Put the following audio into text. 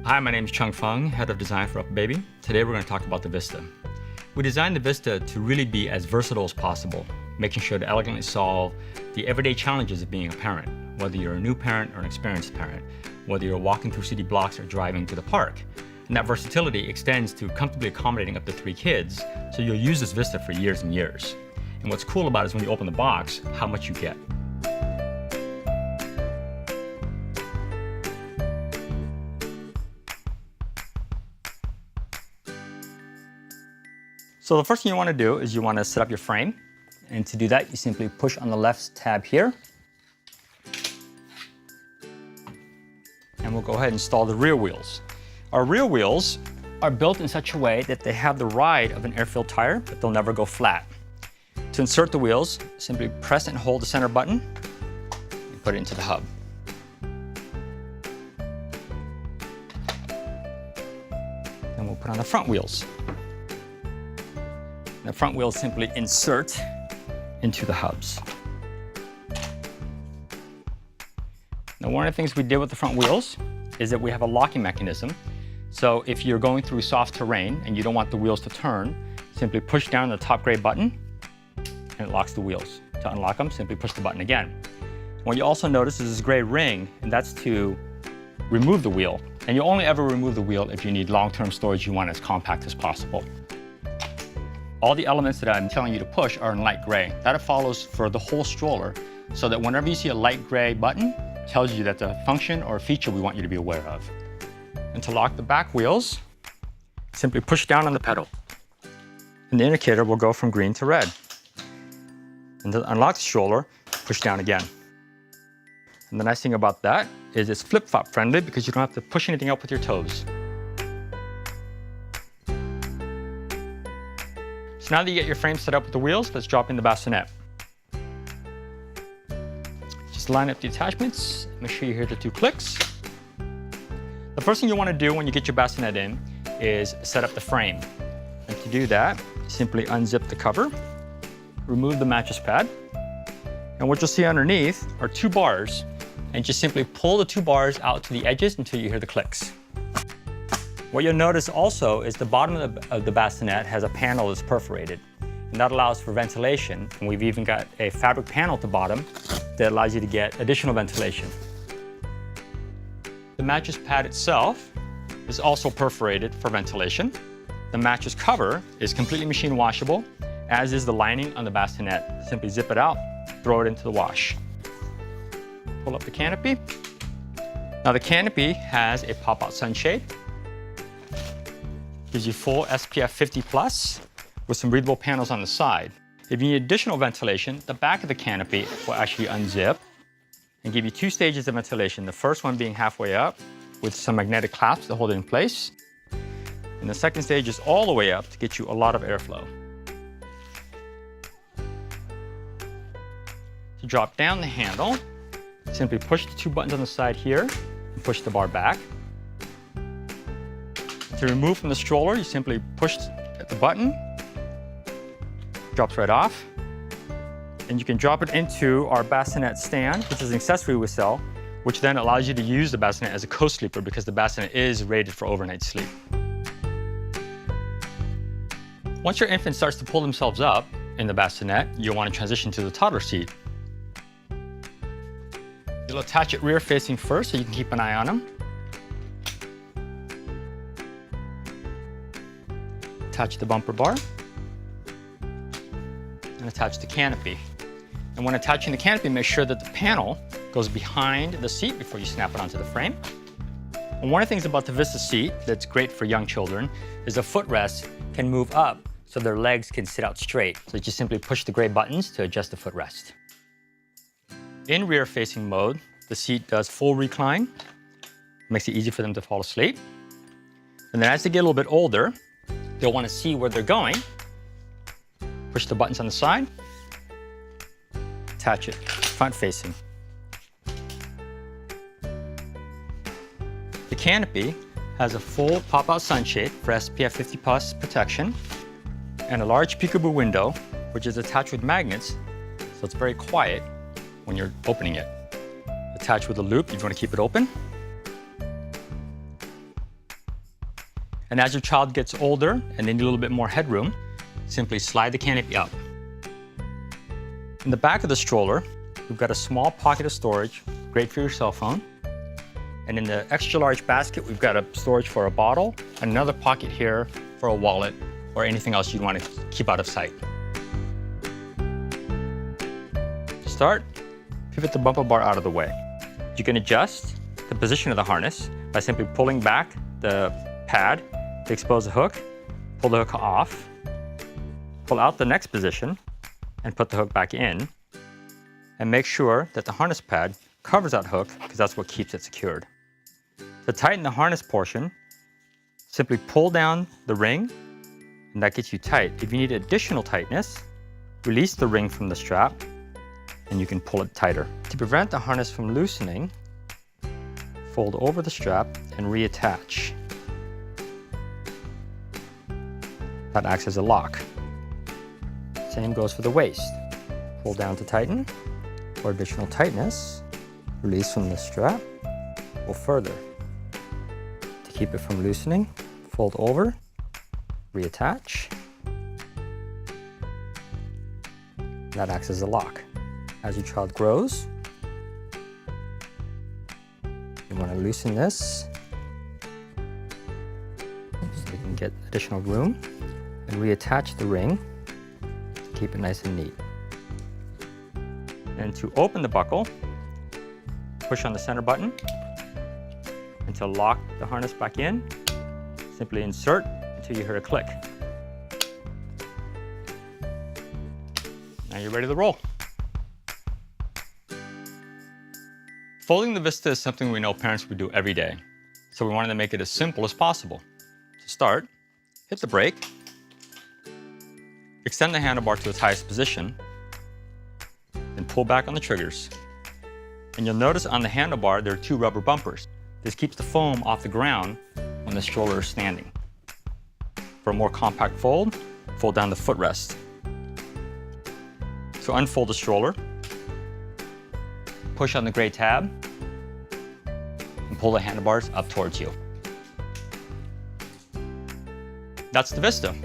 Hi, my name is Chung Fung, Head of Design for UPPAbaby. Today we're going to talk about the VISTA. We designed the VISTA to really be as versatile as possible, making sure to elegantly solve the everyday challenges of being a parent, whether you're a new parent or an experienced parent, whether you're walking through city blocks or driving to the park. And that versatility extends to comfortably accommodating up to 3 kids, so you'll use this VISTA for years and years. And what's cool about it is when you open the box, how much you get. So the first thing you want to do is you want to set up your frame. And to do that, you simply push on the left tab here. And we'll go ahead and install the rear wheels. Our rear wheels are built in such a way that they have the ride of an air-filled tire, but they'll never go flat. To insert the wheels, simply press and hold the center button and put it into the hub. Then we'll put on the front wheels. The front wheels simply insert into the hubs. Now, one of the things we did with the front wheels is that we have a locking mechanism. So if you're going through soft terrain and you don't want the wheels to turn, simply push down the top gray button and it locks the wheels. To unlock them, simply push the button again. What you also notice is this gray ring, and that's to remove the wheel. And you only ever remove the wheel if you need long-term storage you want as compact as possible. All the elements that I'm telling you to push are in light gray. That follows for the whole stroller, so that whenever you see a light gray button, it tells you that's a function or a feature we want you to be aware of. And to lock the back wheels, simply push down on the pedal. And the indicator will go from green to red. And to unlock the stroller, push down again. And the nice thing about that is it's flip-flop friendly because you don't have to push anything up with your toes. So now that you get your frame set up with the wheels, let's drop in the bassinet. Just line up the attachments. Make sure you hear the 2 clicks. The first thing you want to do when you get your bassinet in is set up the frame. And to do that, simply unzip the cover, remove the mattress pad, and what you'll see underneath are 2 bars, and just simply pull the 2 bars out to the edges until you hear the clicks. What you'll notice also is the bottom of the bassinet has a panel that's perforated, and that allows for ventilation. And we've even got a fabric panel at the bottom that allows you to get additional ventilation. The mattress pad itself is also perforated for ventilation. The mattress cover is completely machine washable, as is the lining on the bassinet. Simply zip it out, throw it into the wash. Pull up the canopy. Now the canopy has a pop-out sunshade. Gives you full SPF 50+ with some breathable panels on the side. If you need additional ventilation, the back of the canopy will actually unzip and give you 2 stages of ventilation. The first one being halfway up with some magnetic clasps to hold it in place. And the second stage is all the way up to get you a lot of airflow. To drop down the handle, simply push the 2 buttons on the side here and push the bar back. To remove from the stroller, you simply push the button, drops right off, and you can drop it into our bassinet stand, which is an accessory we sell, which then allows you to use the bassinet as a co-sleeper because the bassinet is rated for overnight sleep. Once your infant starts to pull themselves up in the bassinet, you'll want to transition to the toddler seat. You'll attach it rear facing first so you can keep an eye on them. Attach the bumper bar and attach the canopy. And when attaching the canopy, make sure that the panel goes behind the seat before you snap it onto the frame. And one of the things about the VISTA seat that's great for young children is the footrest can move up so their legs can sit out straight. So just simply push the gray buttons to adjust the footrest. In rear-facing mode, the seat does full recline. It makes it easy for them to fall asleep. And then as they get a little bit older, they'll want to see where they're going. Push the buttons on the side, attach it front facing. The canopy has a full pop-out sunshade for SPF 50+ protection and a large peekaboo window, which is attached with magnets, so it's very quiet when you're opening it. Attached with a loop if you want to keep it open. And as your child gets older and they need a little bit more headroom, simply slide the canopy up. In the back of the stroller, we've got a small pocket of storage, great for your cell phone. And in the extra large basket, we've got a storage for a bottle, and another pocket here for a wallet or anything else you'd want to keep out of sight. To start, pivot the bumper bar out of the way. You can adjust the position of the harness by simply pulling back the pad to expose the hook, pull the hook off, pull out the next position, and put the hook back in. And make sure that the harness pad covers that hook because that's what keeps it secured. To tighten the harness portion, simply pull down the ring and that gets you tight. If you need additional tightness, release the ring from the strap and you can pull it tighter. To prevent the harness from loosening, fold over the strap and reattach. That acts as a lock. Same goes for the waist. Pull down to tighten. For additional tightness, release from the strap, pull further. To keep it from loosening, fold over, reattach. That acts as a lock. As your child grows, you want to loosen this so you can get additional room and reattach the ring to keep it nice and neat. And to open the buckle, push on the center button. And to lock the harness back in, simply insert until you hear a click. Now you're ready to roll. Folding the VISTA is something we know parents would do every day, so we wanted to make it as simple as possible. To start, hit the brake, extend the handlebar to its highest position, then pull back on the triggers. And you'll notice on the handlebar there are two rubber bumpers. This keeps the foam off the ground when the stroller is standing. For a more compact fold, fold down the footrest. To unfold the stroller, push on the gray tab and pull the handlebars up towards you. That's the VISTA.